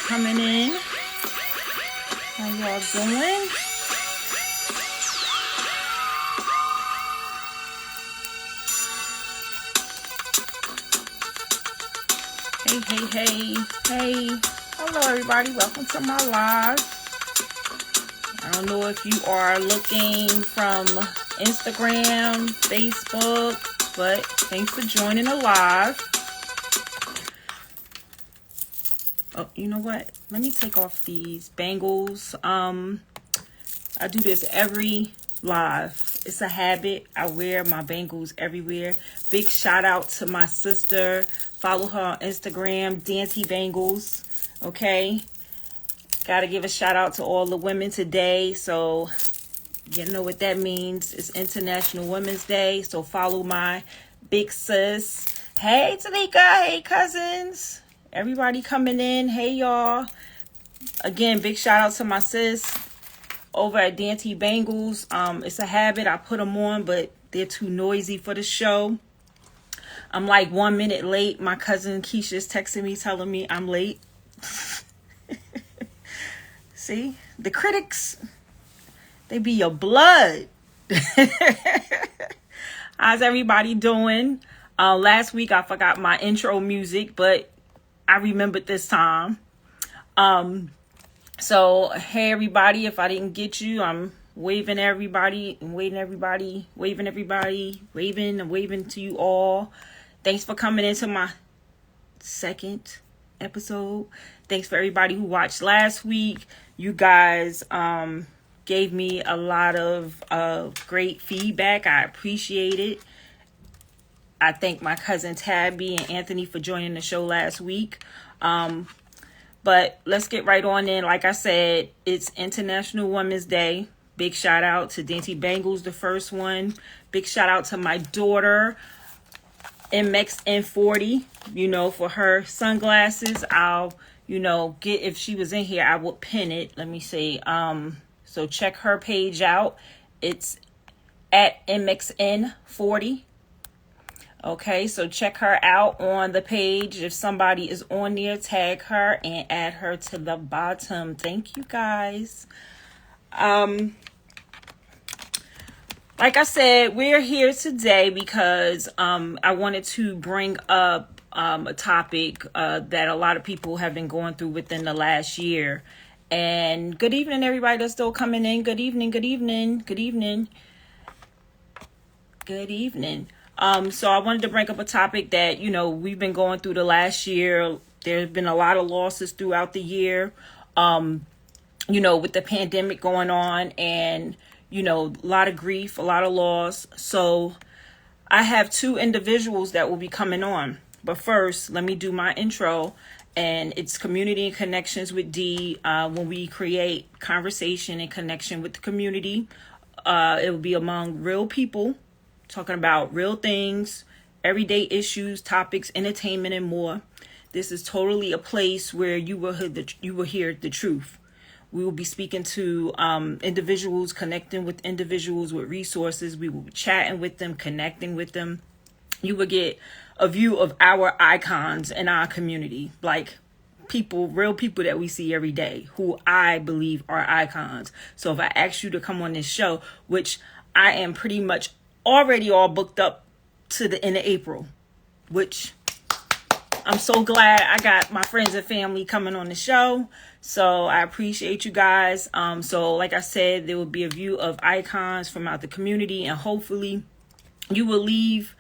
coming in. How y'all doing? Hey. Hello, everybody. Welcome to my live. I don't know if you are looking from Instagram, Facebook, but thanks for joining the live. Oh, you know what? Let me take off these bangles. I do this every live. It's a habit. I wear my bangles everywhere. Big shout out to my sister. Follow her on Instagram, Dainty Bangles. Okay. Gotta give a shout out to all the women today. So you know what that means. It's International Women's Day. So follow my big sis. Hey Tanika. Hey cousins. Everybody coming in. Hey y'all. Again, big shout out to my sis over at Dainty Bangles. It's a habit. I put them on, but they're too noisy for the show. I'm like 1 minute late. My cousin Kesha's texting me, telling me I'm late. See, the critics, they be your blood. How's everybody doing? Last week I forgot my intro music, but I remembered this time. So hey everybody, if I didn't get you, I'm waving everybody, I'm waving to you all. Thanks for coming into my second episode. Thanks for everybody who watched last week. You guys gave me a lot of great feedback. I appreciate it. I thank my cousin Tabby and Anthony for joining the show last week. But let's get right on in. Like I said, it's International Women's Day. Big shout out to Dainty Bangles, the first one. Big shout out to my daughter, MXN40, for her sunglasses. I'll, get, if she was in here, I would pin it. Let me see. So check her page out. It's at MXN40. Okay, so check her out on the page. If somebody is on there, tag her and add her to the bottom. Thank you guys. Like I said, we're here today because I wanted to bring up a topic that a lot of people have been going through within the last year. And good evening, everybody that's still coming in. Good evening. So I wanted to bring up a topic that, we've been going through the last year. There's been a lot of losses throughout the year, with the pandemic going on and, a lot of grief, a lot of loss. So I have two individuals that will be coming on. But first, let me do my intro. And it's community and connections with D. When we create conversation and connection with the community, it will be among real people, talking about real things, everyday issues, topics, entertainment, and more. This is totally a place where you will hear the truth. We will be speaking to individuals, connecting with individuals with resources. We will be chatting with them, connecting with them. You will get a view of our icons in our community, like people, real people that we see every day, who I believe are icons. So if I ask you to come on this show, which I am pretty much already all booked up to the end of April, which I'm so glad I got my friends and family coming on the show. So I appreciate you guys. So like I said, there will be a view of icons from out the community, and hopefully you will leave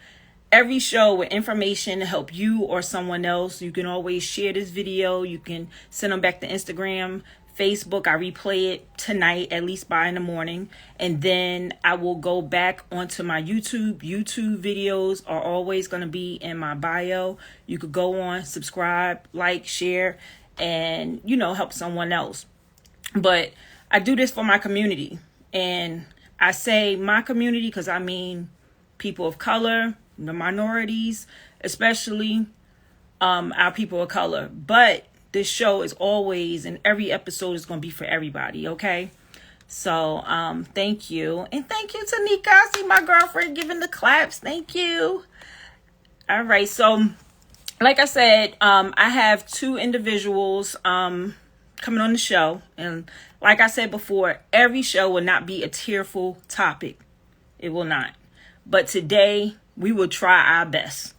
every show with information to help you or someone else. You can always share this video. You can send them back to Instagram, Facebook. I replay it tonight, at least by in the morning. And then I will go back onto my YouTube. YouTube videos are always going to be in my bio. You could go on, subscribe, like, share, and, help someone else. But I do this for my community. And I say my community because I mean people of color, the minorities, especially our people of color. But this show is always, and every episode is going to be for everybody, okay? So, thank you. And thank you, Tanika. I see my girlfriend giving the claps. Thank you. All right, so like I said, I have two individuals coming on the show. And like I said before, every show will not be a tearful topic. It will not. But today, we will try our best.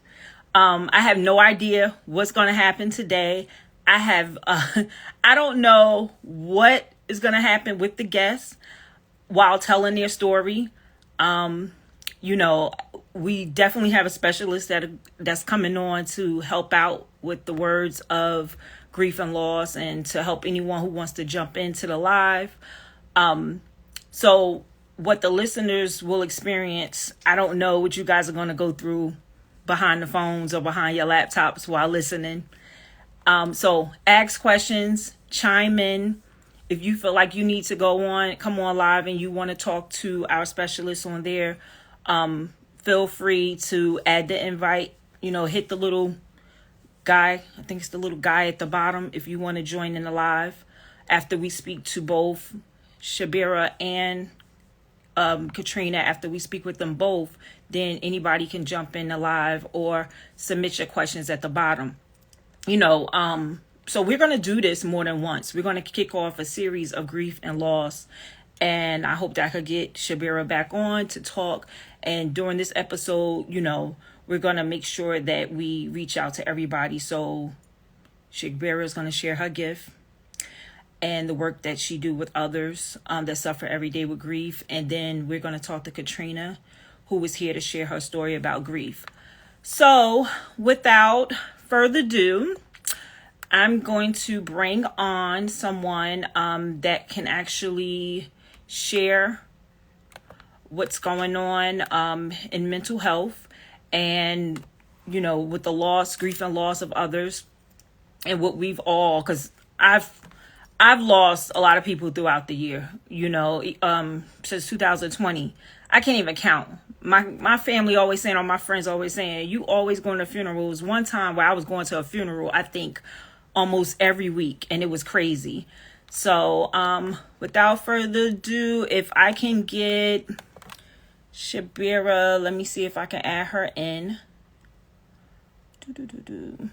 I have no idea what's going to happen today. I don't know what is going to happen with the guests while telling their story. You know, we definitely have a specialist that's coming on to help out with the words of grief and loss, and to help anyone who wants to jump into the live. So what the listeners will experience, I don't know what you guys are going to go through behind the phones or behind your laptops while listening. So ask questions, chime in. If you feel like you need to come on live and you want to talk to our specialists on there, feel free to add the invite. You know, hit the little guy. I think it's the little guy at the bottom if you want to join in the live. After we speak to both Shabirah and Katrina, after we speak with them both, then anybody can jump in the live or submit your questions at the bottom. You know, so we're going to do this more than once. We're going to kick off a series of grief and loss. And I hope that I could get Shabirah back on to talk. And during this episode, you know, we're going to make sure that we reach out to everybody. So Shabirah is going to share her gift and the work that she do with others that suffer every day with grief. And then we're going to talk to Katrina, who is here to share her story about grief. So without further ado, I'm going to bring on someone that can actually share what's going on in mental health, and, you know, with the loss, grief and loss of others, and what we've all, because I've lost a lot of people throughout the year, you know, since 2020. I can't even count. My family always saying, or my friends always saying, you always going to funerals. One time where I was going to a funeral, I think almost every week, and it was crazy. So without further ado, if I can get Shabirah, let me see if I can add her in. Hold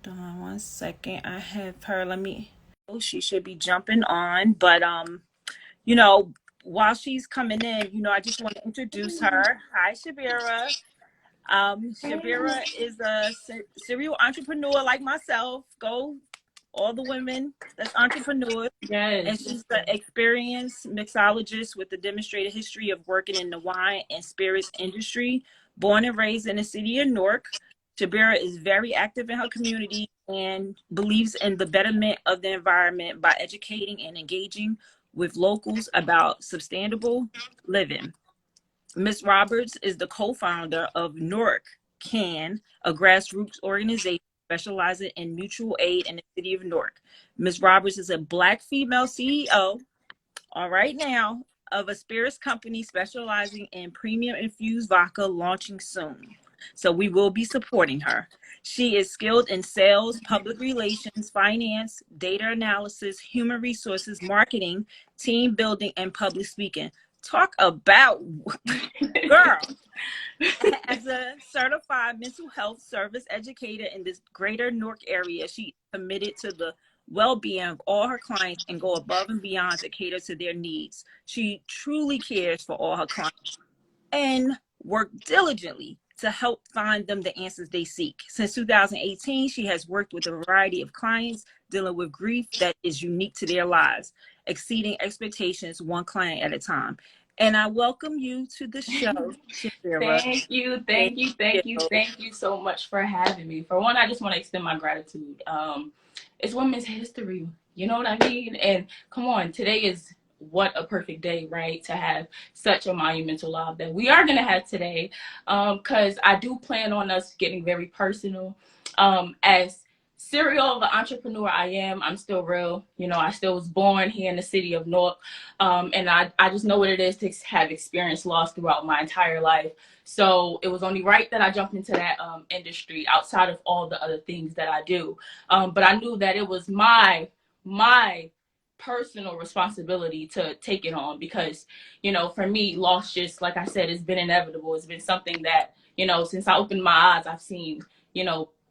on 1 second. I have her. She should be jumping on, but you know, while she's coming in, you know, I just want to introduce her. Hi, Shabirah. Shabirah is a serial entrepreneur like myself. Go, all the women that's entrepreneurs. Yes. And she's an experienced mixologist with a demonstrated history of working in the wine and spirits industry. Born and raised in the city of Newark, Shabirah is very active in her community and believes in the betterment of the environment by educating and engaging with locals about sustainable living. Ms. Roberts is the co-founder of Newark Can, a grassroots organization specializing in mutual aid in the city of Newark. Ms. Roberts is a Black female CEO, all right now, of a spirits company specializing in premium infused vodka, launching soon. So we will be supporting her. She is skilled in sales, public relations, finance, data analysis, human resources, marketing, team building, and public speaking. Talk about girl. As a certified mental health service educator in this greater Newark area, she is committed to the well-being of all her clients and go above and beyond to cater to their needs. She truly cares for all her clients and work diligently to help find them the answers they seek. Since 2018, she has worked with a variety of clients dealing with grief that is unique to their lives, exceeding expectations one client at a time. And I welcome you to the show, Shabirah. Thank you so much for having me. For one, I just want to extend my gratitude. It's Women's History, you know what I mean? And come on, today is what a perfect day, right? To have such a monumental live that we are going to have today. Because I do plan on us getting very personal. As serial entrepreneur I am, I'm still real. You know, I still was born here in the city of Newark. And I just know what it is to have experienced loss throughout my entire life. So it was only right that I jumped into that industry outside of all the other things that I do. But I knew that it was my personal responsibility to take it on because, you know, for me, loss, just like I said, it's been inevitable. It's been something that, since I opened my eyes, I've seen,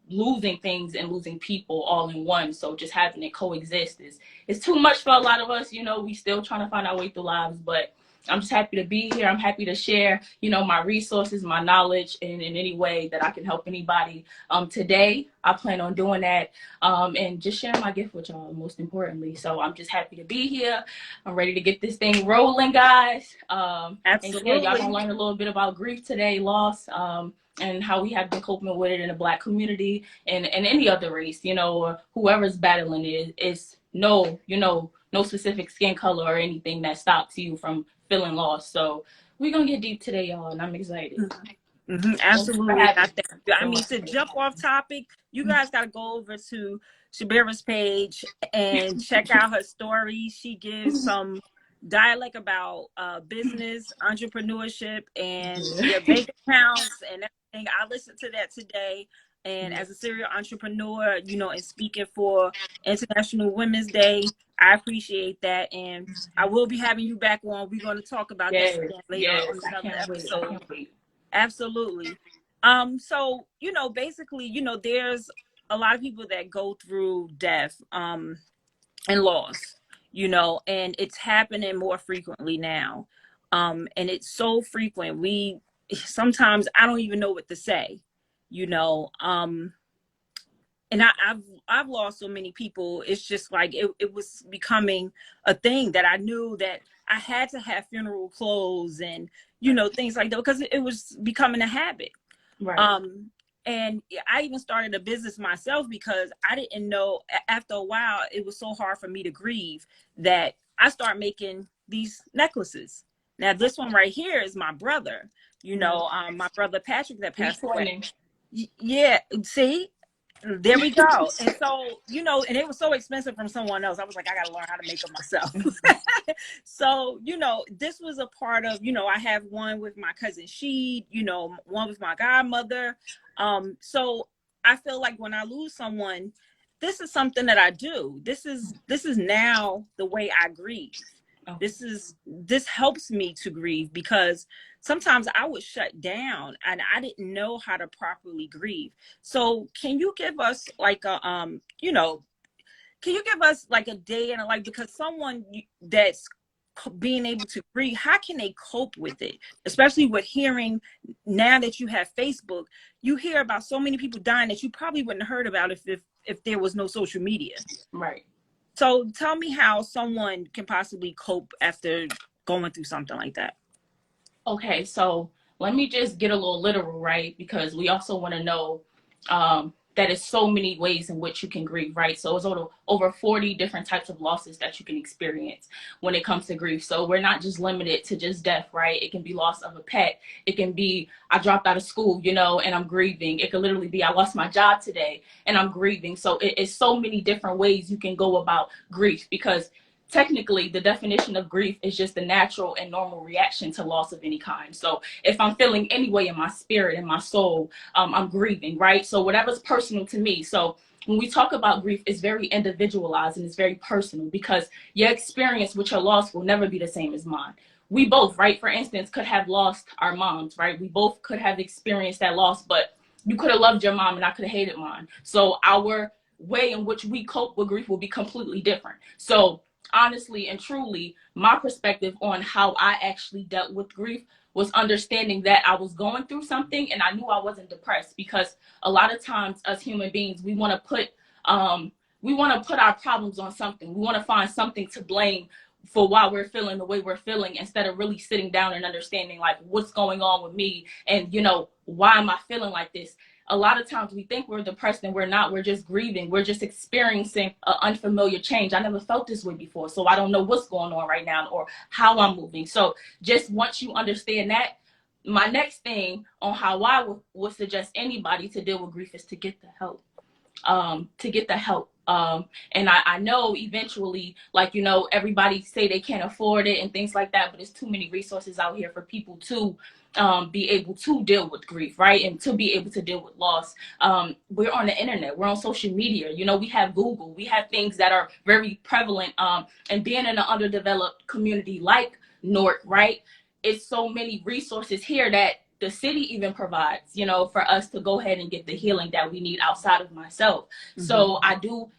losing things and losing people all in one. So just having it coexist is too much for a lot of us. We still trying to find our way through lives, but I'm just happy to be here. I'm happy to share, my resources, my knowledge, and in any way that I can help anybody. Today, I plan on doing that, and just sharing my gift with y'all, most importantly. So I'm just happy to be here. I'm ready to get this thing rolling, guys. And yeah, y'all gonna learn a little bit about grief today, loss, and how we have been coping with it in the Black community and any other race, or whoever's battling it. It's no specific skin color or anything that stops you from feeling lost. So we're gonna get deep today, y'all, and I'm excited. Absolutely. I mean, to jump off topic, you guys got to go over to Shabirah's page and check out her story. She gives some dialect about business, entrepreneurship, and your bank accounts and everything. I listened to that today. And as a serial entrepreneur, and speaking for International Women's Day, I appreciate that. And I will be having you back on. We're going to talk about this again later on another episode. Absolutely. So, basically, there's a lot of people that go through death, and loss, and it's happening more frequently now. And it's so frequent. Sometimes I don't even know what to say, and I've lost so many people. It's just like it was becoming a thing that I knew that I had to have funeral clothes and things like that because it was becoming a habit. Right. And I even started a business myself because I didn't know. After a while, it was so hard for me to grieve that I started making these necklaces. Now this one right here is my brother. My brother Patrick that passed away. Yeah, see. There we go. And so, and it was so expensive from someone else. I was like, I got to learn how to make them myself. So, this was a part of, I have one with my cousin Sheed, one with my godmother. So I feel like when I lose someone, this is something that I do. This is now the way I grieve. Oh. This helps me to grieve because sometimes I would shut down and I didn't know how to properly grieve. So can you give us like a can you give us like a day and because someone that's being able to grieve, how can they cope with it? Especially with hearing now that you have Facebook, you hear about so many people dying that you probably wouldn't have heard about if there was no social media. Right. So tell me how someone can possibly cope after going through something like that. Okay, so let me just get a little literal, right? Because we also want to know that it's so many ways in which you can grieve, right? So it's over 40 different types of losses that you can experience when it comes to grief. So we're not just limited to just death, right? It can be loss of a pet. It can be I dropped out of school, and I'm grieving. It could literally be I lost my job today and I'm grieving. So it's so many different ways you can go about grief because technically the definition of grief is just the natural and normal reaction to loss of any kind. So if I'm feeling any way in my spirit and my soul, I'm grieving, right? So whatever's personal to me. So when we talk about grief, it's very individualized and it's very personal because your experience with your loss will never be the same as mine. We both, right, for instance, could have lost our moms, right? We both could have experienced that loss, but you could have loved your mom and I could have hated mine. So our way in which we cope with grief will be completely different. So honestly and truly, my perspective on how I actually dealt with grief was understanding that I was going through something and I knew I wasn't depressed because a lot of times as human beings, we want to put our problems on something. We want to find something to blame for why we're feeling the way we're feeling instead of really sitting down and understanding like what's going on with me and why am I feeling like this. A lot of times we think we're depressed and we're not. We're just grieving. We're just experiencing an unfamiliar change. I never felt this way before, so I don't know what's going on right now or how I'm moving. So just once you understand that, my next thing on how I would suggest anybody to deal with grief is to get the help. And I know eventually, everybody say they can't afford it and things like that, but there's too many resources out here for people to be able to deal with grief, right? And to be able to deal with loss. We're on the internet, we're on social media, we have Google, we have things that are very prevalent, and being in an underdeveloped community like North, right? It's so many resources here that the city even provides, you know, for us to go ahead and get the healing that we need outside of myself. Mm-hmm. So I do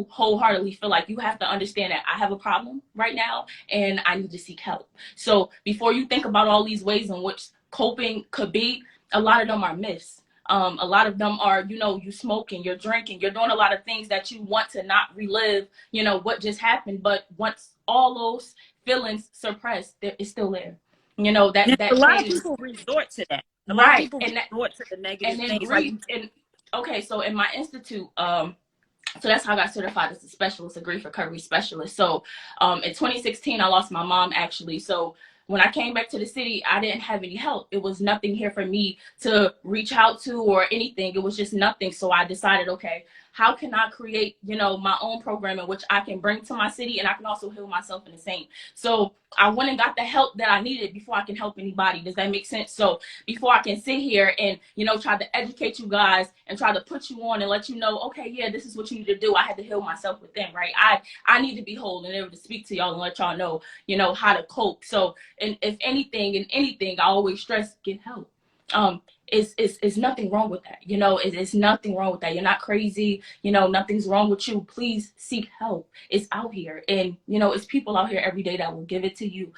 wholeheartedly feel like you have to understand that I have a problem right now and I need to seek help. So before you think about all these ways in which coping could be, a lot of them are myths. A lot of them are, you know, you smoking, you're drinking, you're doing a lot of things that you want to not relive, you know, what just happened. But once all those feelings suppressed, it's still there. You know, that a lot change. of people resort to that. A right. lot of people resort to the negative and then things. grief. And okay, so in my institute, so that's how I got certified as a specialist, a grief recovery specialist. So in 2016, I lost my mom, actually. So when I came back to the city, I didn't have any help. It was nothing here for me to reach out to or anything. It was just nothing. So I decided, okay, how can I create, you know, my own program in which I can bring to my city and I can also heal myself in the same. So I went and got the help that I needed before I can help anybody. Does that make sense? So before I can sit here and, you know, try to educate you guys and try to put you on and let you know, okay, yeah, this is what you need to do. I had to heal myself within, right? I need to be whole and able to speak to y'all and let y'all know, you know, how to cope. So, and if anything, I always stress, get help. Is nothing wrong with that. You know, it's nothing wrong with that. You're not crazy. You know, nothing's wrong with you. Please seek help. It's out here. And, you know, it's people out here every day that will give it to you.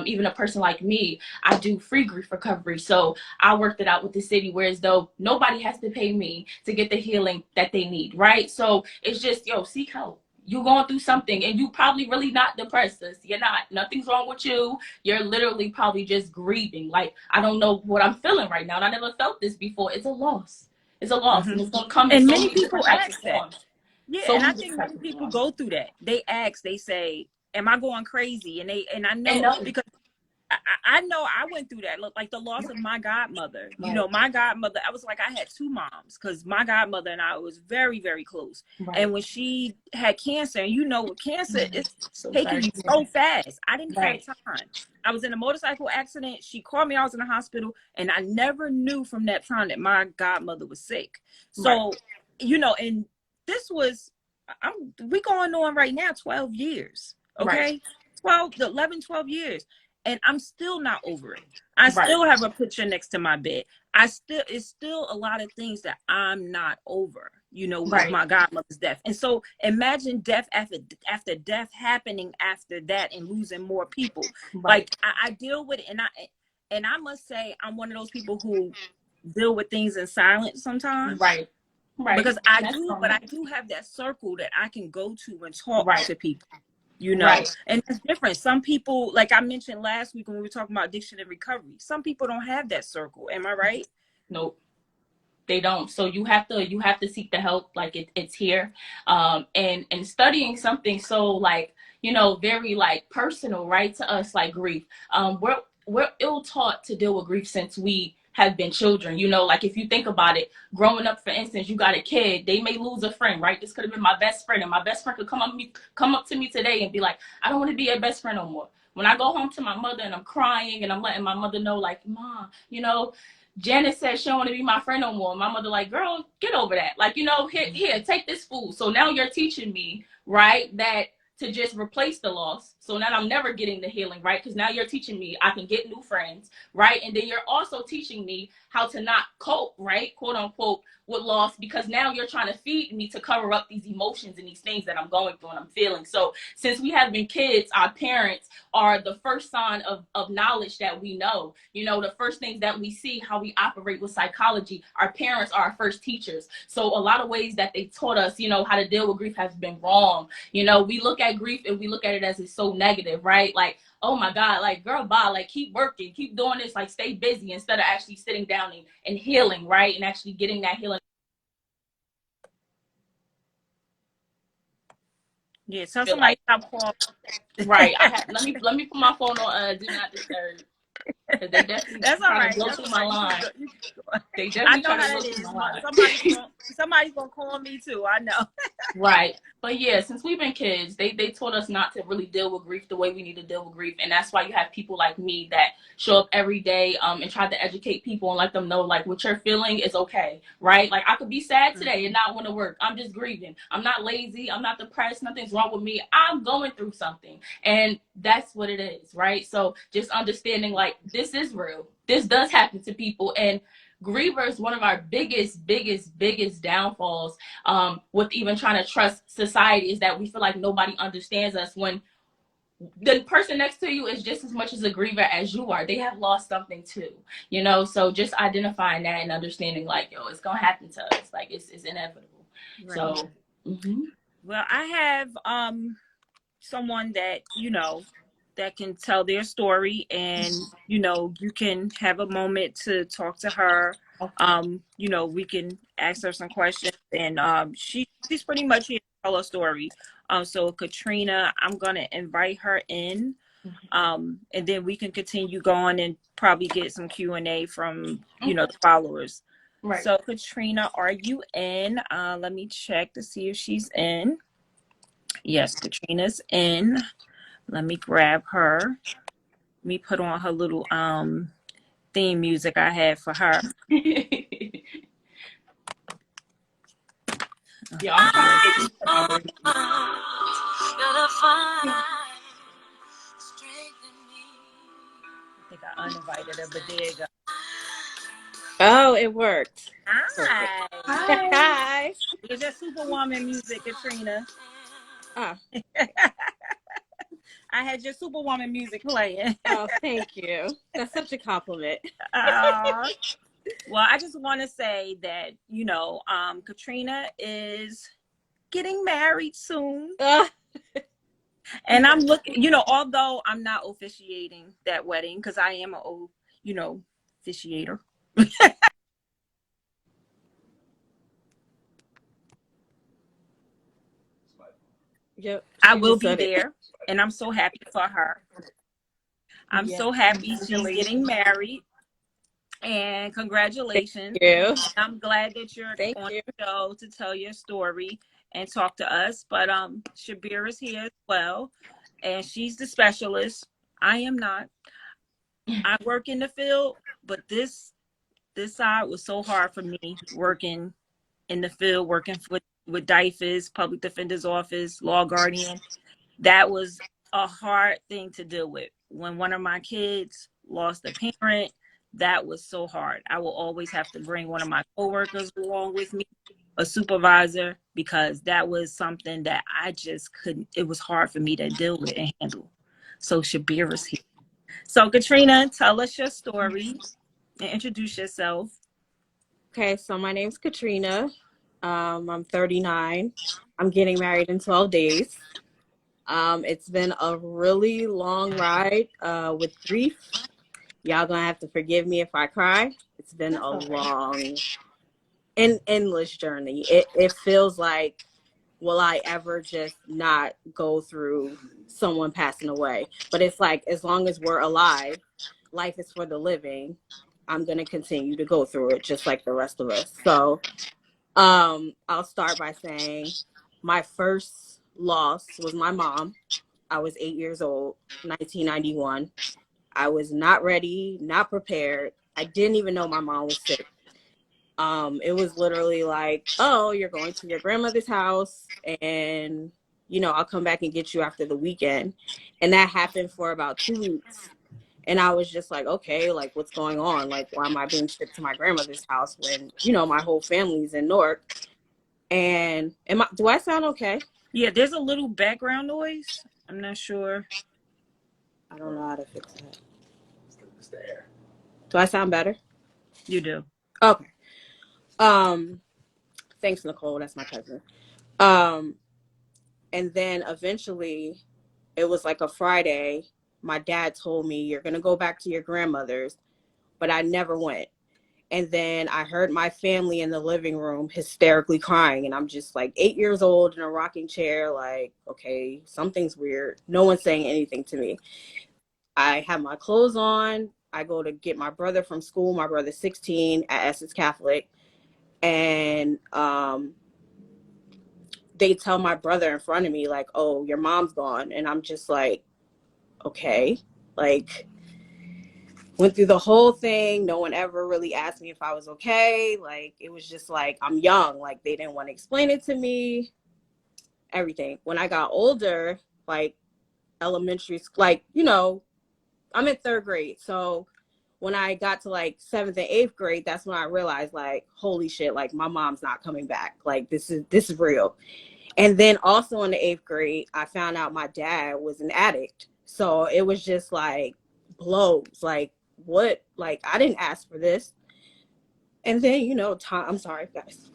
Even a person like me, I do free grief recovery. So I worked it out with the city, whereas though nobody has to pay me to get the healing that they need. Right. So it's just, yo, seek help. You're going through something and you probably really not depressed. Sis. You're not. Nothing's wrong with you. You're literally probably just grieving. Like, I don't know what I'm feeling right now. And I never felt this before. It's a loss. It's a loss. Mm-hmm. And it's going to come in so many different types of forms. Yeah, so and I think many people go through that. They ask, they say, am I going crazy? And I know because I know I went through that. Look, like the loss of my godmother. Right. You know, my godmother, I was like, I had two moms because my godmother and I was very, very close. Right. And when she had cancer, and you know, with cancer, it's taking you so fast. I didn't have time. I was in a motorcycle accident. She called me. I was in the hospital. And I never knew from that time that my godmother was sick. So, you know, and this was, we going on right now 12 years. Okay. 12 years. And I'm still not over it. I still have a picture next to my bed. It's still a lot of things that I'm not over, you know, with my godmother's death. And so imagine death after death happening after that and losing more people. Like I deal with it, and I must say I'm one of those people who deal with things in silence sometimes. Right. Because I do have that circle that I can go to and talk to people. You know, and it's different. Some people, like I mentioned last week when we were talking about addiction and recovery, some people don't have that circle. Am I right? Nope, they don't. So you have to seek the help. Like it's here, and studying something so like, you know, very like personal, right, to us, like grief. We're ill taught to deal with grief since we have been children. You know, like if you think about it, growing up, for instance, you got a kid, they may lose a friend, right? This could have been my best friend, and my best friend could come up to me today and be like, I don't want to be your best friend no more. When I go home to my mother and I'm crying and I'm letting my mother know, like, Mom, you know, Janet said she don't want to be my friend no more. My mother like, girl, get over that. Like, you know, here, take this food. So now you're teaching me, right, that to just replace the loss. So now I'm never getting the healing, right? Because now you're teaching me I can get new friends, right? And then you're also teaching me how to not cope, right, quote unquote, with loss, because now you're trying to feed me to cover up these emotions and these things that I'm going through and I'm feeling. So since we have been kids, our parents are the first sign of knowledge that we know. You know, the first things that we see, how we operate with psychology, our parents are our first teachers. So a lot of ways that they taught us, you know, how to deal with grief has been wrong. You know, we look at grief and we look at it as it's so negative, right? Like, oh my God, like, girl, bye, like, keep working, keep doing this, like, stay busy, instead of actually sitting down and healing, right? And actually getting that healing. Yeah, so somebody stop calling. Right. Let me put my phone on do not disturb. They definitely That's all right. Go through my line. They definitely try to go through my line. Somebody's gonna call me too. I know. Right. But yeah, since we've been kids, they taught us not to really deal with grief the way we need to deal with grief. And that's why you have people like me that show up every day and try to educate people and let them know like what you're feeling is okay. Right? Like I could be sad today and not want to work. I'm just grieving. I'm not lazy. I'm not depressed. Nothing's wrong with me. I'm going through something. And that's what it is, right? So just understanding like this is real. This does happen to people. And grievers, one of our biggest downfalls with even trying to trust society is that we feel like nobody understands us when the person next to you is just as much as a griever as you are. They have lost something too, you know? So just identifying that and understanding like, yo, it's going to happen to us. Like it's inevitable. Right. So, well, I have someone that, you know, that can tell their story, and, you know, you can have a moment to talk to her. You know, we can ask her some questions, and she's pretty much here to tell her story. So Katrina, I'm gonna invite her in, and then we can continue going and probably get some Q&A from, you know, the followers. Right. So Katrina, are you in? Let me check to see if she's in. Yes, Katrina's in. Let me grab her. Let me put on her little theme music I had for her. Yeah, I'm trying to get I think I uninvited her, but there you go. Oh, it worked. Hi. Hi. It's your Superwoman music, Katrina. Ah. I had your Superwoman music playing. Oh, thank you. That's such a compliment. Well, I just want to say that, you know, Katrina is getting married soon. And I'm looking, you know, although I'm not officiating that wedding because I am a, you know, officiator. Yep. I will be there, and I'm so happy for her. I'm so happy she's getting married, and congratulations. Thank you. I'm glad that you're on the show to tell your story and talk to us. But Shabirah is here as well, and she's the specialist. I am not. I work in the field, but this side was so hard for me, working in the field, working with DIFAS, Public Defender's Office, Law Guardian. That was a hard thing to deal with. When one of my kids lost a parent, that was so hard. I will always have to bring one of my coworkers along with me, a supervisor, because that was something that I just couldn't, it was hard for me to deal with and handle. So Shabirah's here. So Katrina, tell us your story and introduce yourself. Okay, so my name's Katrina. I'm 39. I'm getting married in 12 days. It's been a really long ride with grief. Y'all gonna have to forgive me if I cry. It's been a long and endless journey. It feels like, will I ever just not go through someone passing away? But it's like, as long as we're alive, life is for the living. I'm going to continue to go through it just like the rest of us. So I'll start by saying my first loss was my mom. I was 8 years old, 1991. I was not ready, not prepared. I didn't even know my mom was sick. It was literally like, oh, you're going to your grandmother's house and, you know, I'll come back and get you after the weekend. And that happened for about 2 weeks. And I was just like, okay, like, what's going on? Like, why am I being shipped to my grandmother's house when, you know, my whole family's in Newark? And do I sound okay? Yeah, there's a little background noise. I'm not sure. I don't know how to fix that. It's the air. Do I sound better? You do. Okay. Thanks, Nicole. That's my cousin. And then eventually it was like a Friday. My dad told me, you're going to go back to your grandmother's, but I never went. And then I heard my family in the living room hysterically crying. And I'm just like 8 years old in a rocking chair, like, okay, something's weird. No one's saying anything to me. I have my clothes on. I go to get my brother from school. My brother's 16 at Essex Catholic. And they tell my brother in front of me, like, oh, your mom's gone. And I'm just like, okay. Like, went through the whole thing. No one ever really asked me if I was okay. Like, it was just like, I'm young. Like, they didn't want to explain it to me, everything. When I got older, like elementary school, like, you know, I'm in 3rd grade. So when I got to like 7th and 8th grade, that's when I realized, like, holy shit, like my mom's not coming back. Like, this is real. And then also in the 8th grade, I found out my dad was an addict. So it was just like blows. Like, what? Like, I didn't ask for this. And then, you know, I'm sorry, guys.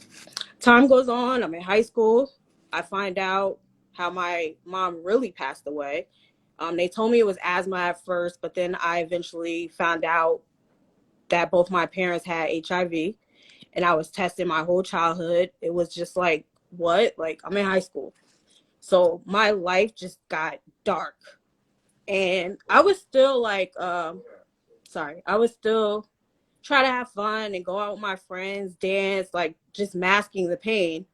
Time goes on. I'm in high school. I find out how my mom really passed away. They told me it was asthma at first, but then I eventually found out that both my parents had HIV, and I was tested my whole childhood. It was just like, what? Like, I'm in high school. So my life just got dark. And I was still like, I was still try to have fun and go out with my friends, dance, like just masking the pain.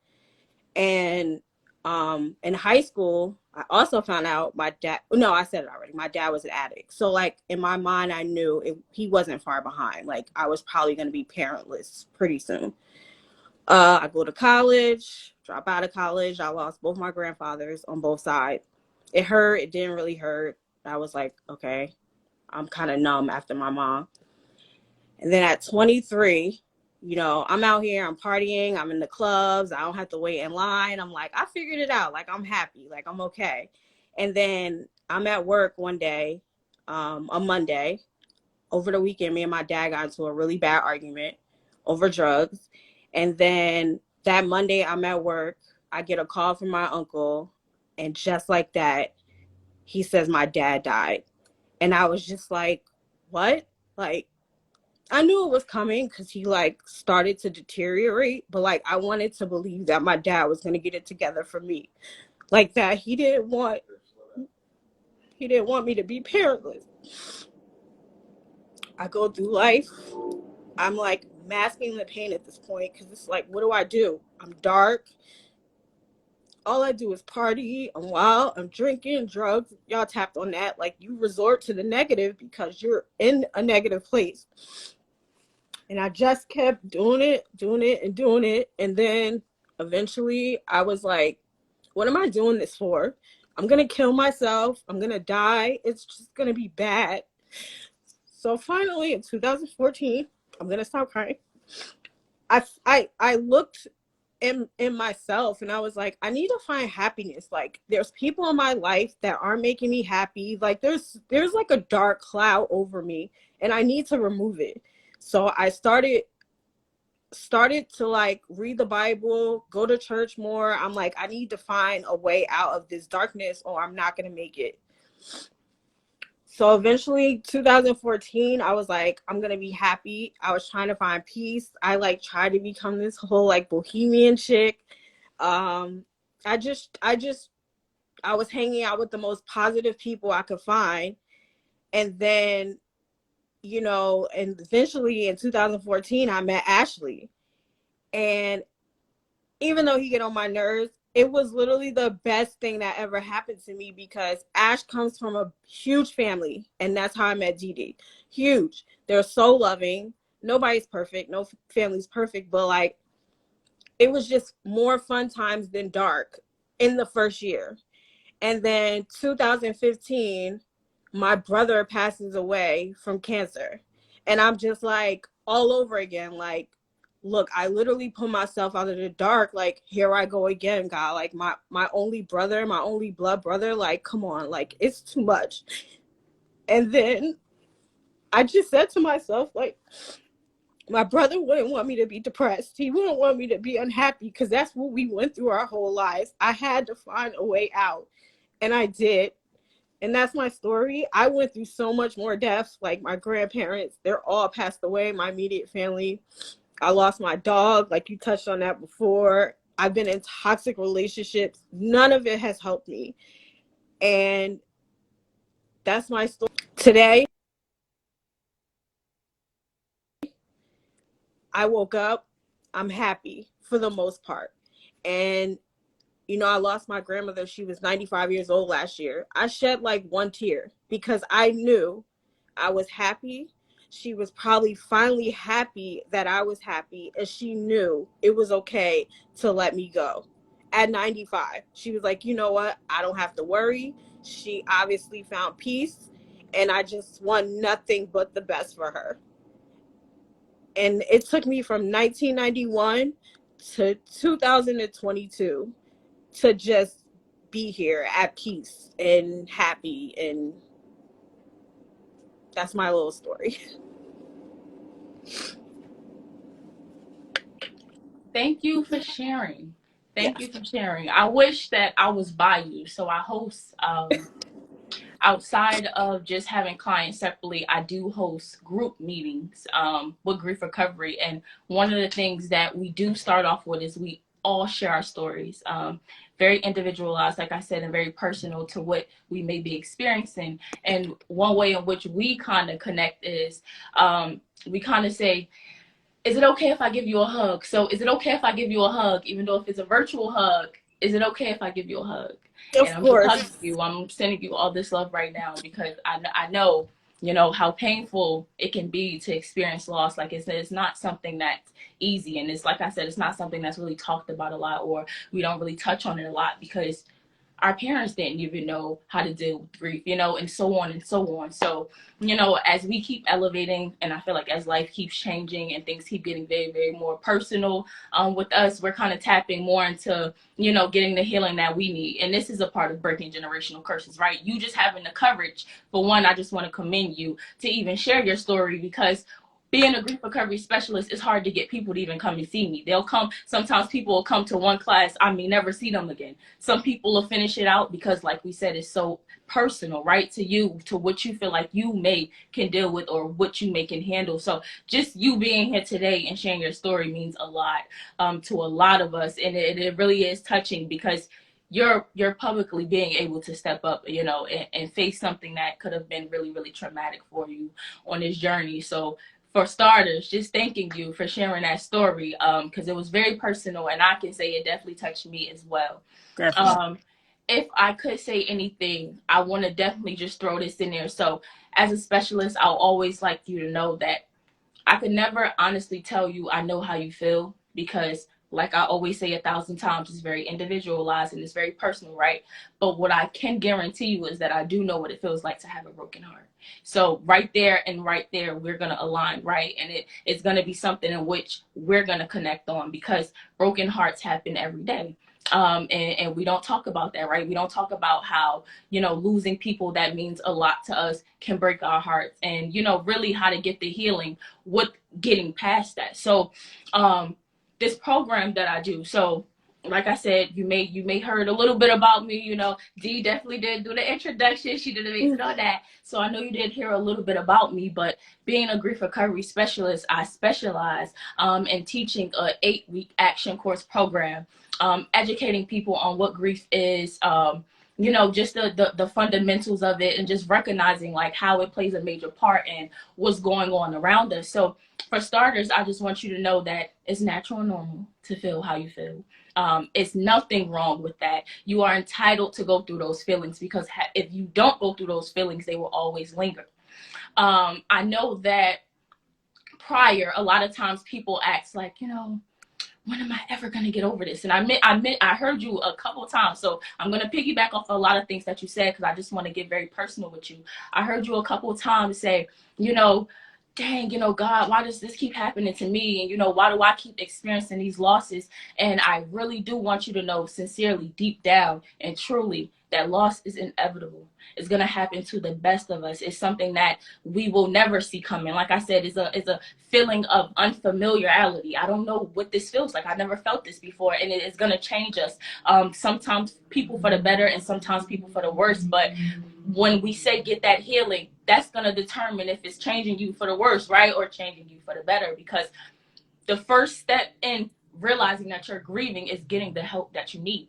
And in high school, I also found out my dad, no, I said it already. My dad was an addict. So like in my mind, I knew he wasn't far behind. Like I was probably going to be parentless pretty soon. I go to college, drop out of college. I lost both my grandfathers on both sides. It hurt. It didn't really hurt. I was like, okay, I'm kind of numb after my mom. And then at 23, you know, I'm out here, I'm partying, I'm in the clubs, I don't have to wait in line. I'm like, I figured it out. Like, I'm happy, like, I'm okay. And then I'm at work one day, on Monday. Over the weekend, me and my dad got into a really bad argument over drugs. And then that Monday, I'm at work, I get a call from my uncle. And just like that, he says my dad died. And I was just like, what? Like, I knew it was coming because he like started to deteriorate, but like I wanted to believe that my dad was gonna get it together for me, like that he didn't want me to be parentless. I go through life. I'm like masking the pain at this point because it's like, what do? I'm dark. All I do is party. I'm wild. I'm drinking drugs. Y'all tapped on that. Like you resort to the negative because you're in a negative place. And I just kept doing it. And then eventually I was like, what am I doing this for? I'm going to kill myself. I'm going to die. It's just going to be bad. So finally in 2014, I'm going to stop crying. I looked in myself and I was like, I need to find happiness. Like there's people in my life that aren't making me happy. Like there's like a dark cloud over me and I need to remove it. So I started to like read the Bible, go to church more. I'm like, I need to find a way out of this darkness or I'm not going to make it. So eventually 2014, I was like, I'm going to be happy. I was trying to find peace. I like tried to become this whole like bohemian chick. I was hanging out with the most positive people I could find. And then, you know, and eventually in 2014, I met Ashley. And even though he get on my nerves, it was literally the best thing that ever happened to me because Ash comes from a huge family. And that's how I met Dee. Huge. They're so loving. Nobody's perfect. No family's perfect. But like, it was just more fun times than dark in the first year. And then 2015, my brother passes away from cancer. And I'm just like all over again. Like, look, I literally put myself out of the dark. Like, here I go again, God. Like my only brother, my only blood brother. Like, come on, like it's too much. And then I just said to myself, like, my brother wouldn't want me to be depressed. He wouldn't want me to be unhappy because that's what we went through our whole lives. I had to find a way out. And I did. And that's my story. I went through so much more deaths. Like my grandparents, they're all passed away. My immediate family. I lost my dog. Like you touched on that before. I've been in toxic relationships. None of it has helped me. And that's my story. Today, I woke up I'm happy for the most part. And, you know, I lost my grandmother. She was 95 years old last year. I shed like one tear because I knew I was happy. She was probably finally happy that I was happy, and she knew it was okay to let me go. At 95, she was like, you know what? I don't have to worry. She obviously found peace, and I just want nothing but the best for her. And it took me from 1991 to 2022 to just be here at peace and happy. And that's my little story. Thank you for sharing. Thank Yes. you for sharing. I wish that I was by you. So I host outside of just having clients separately, I do host group meetings with grief recovery. And one of the things that we do start off with is we all share our stories, very individualized, like I said, and very personal to what we may be experiencing. And one way in which we kind of connect is we kind of say, is it okay if I give you a hug? So is it okay if I give you a hug, even though if it's a virtual hug, is it okay if I give you a hug? And Of I'm just hugging course. you. I'm sending you all this love right now because I know, you know, how painful it can be to experience loss. Like it's not something that's easy. And it's like I said, it's not something that's really talked about a lot, or we don't really touch on it a lot because our parents didn't even know how to deal with grief, you know, and so on and so on. So, you know, as we keep elevating, and I feel like as life keeps changing and things keep getting very, very more personal with us, we're kind of tapping more into, you know, getting the healing that we need. And this is a part of breaking generational curses, right? You just having the courage. For one, I just want to commend you to even share your story because being a grief recovery specialist, it's hard to get people to even come and see me. They'll come, sometimes people will come to one class, I may never see them again. Some people will finish it out because, like we said, it's so personal, right? To you, to what you feel like you may can deal with or what you may can handle. So just you being here today and sharing your story means a lot to a lot of us. And it really is touching because you're publicly being able to step up, you know, and face something that could have been really, really traumatic for you on this journey. So for starters, just thanking you for sharing that story because it was very personal, and I can say it definitely touched me as well. Definitely. Um, if I could say anything, I want to definitely just throw this in there. So as a specialist, I'll always like you to know that I could never honestly tell you I know how you feel because, like I always say 1,000 times, it's very individualized and it's very personal, right? But what I can guarantee you is that I do know what it feels like to have a broken heart. So right there and right there, we're going to align, right? And it's going to be something in which we're going to connect on because broken hearts happen every day. And we don't talk about that, right? We don't talk about how, you know, losing people that means a lot to us can break our hearts and, you know, really how to get the healing with getting past that. So this program that I do, so like I said, you may heard a little bit about me, you know. Dee definitely did do the introduction. She didn't make know that. So I know you did hear a little bit about me, but being a grief recovery specialist, I specialize in teaching a 8-week action course program, educating people on what grief is, you know, just the fundamentals of it and just recognizing like how it plays a major part in what's going on around us. So for starters, I just want you to know that it's natural and normal to feel how you feel. It's nothing wrong with that. You are entitled to go through those feelings because if you don't go through those feelings, they will always linger. I know that prior, a lot of times people ask like, you know, when am I ever going to get over this? And I heard you a couple of times. So I'm going to piggyback off a lot of things that you said because I just want to get very personal with you. I heard you a couple of times say, you know, dang, you know, God, why does this keep happening to me? And, you know, why do I keep experiencing these losses? And I really do want you to know sincerely, deep down and truly, that loss is inevitable. It's going to happen to the best of us. It's something that we will never see coming. Like I said, it's a feeling of unfamiliarity. I don't know what this feels like. I never felt this before, and it is going to change us. Sometimes people for the better and sometimes people for the worse. But when we say get that healing, that's going to determine if it's changing you for the worse, right? Or changing you for the better. Because the first step in realizing that you're grieving is getting the help that you need.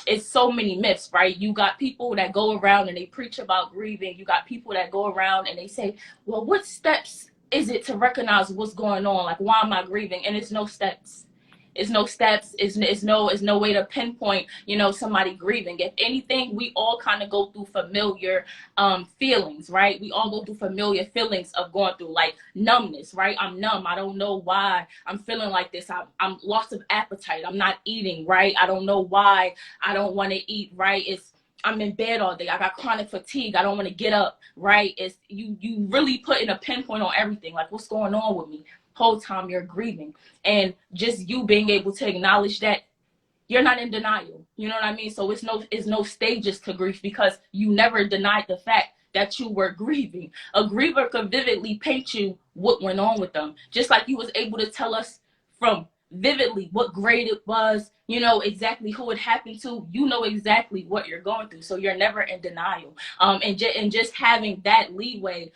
It's so many myths, right? You got people that go around and they preach about grieving. You got people that go around and they say, well, what steps is it to recognize what's going on? Like, why am I grieving? And it's no steps. It's no steps. It's no way to pinpoint, you know, somebody grieving. If anything, we all kind of go through familiar feelings, right? We all go through familiar feelings of going through like numbness, right? I'm numb. I don't know why I'm feeling like this. I'm lost of appetite. I'm not eating, right? I don't know why I don't want to eat, right? I'm in bed all day. I got chronic fatigue. I don't want to get up, right? It's you really putting a pinpoint on everything. Like, what's going on with me? Whole time you're grieving. And just you being able to acknowledge that you're not in denial. You know what I mean? So it's no stages to grief, because you never denied the fact that you were grieving. A griever could vividly paint you what went on with them. Just like you was able to tell us from vividly what grade it was, you know exactly who it happened to, you know exactly what you're going through. So you're never in denial. And just having that leeway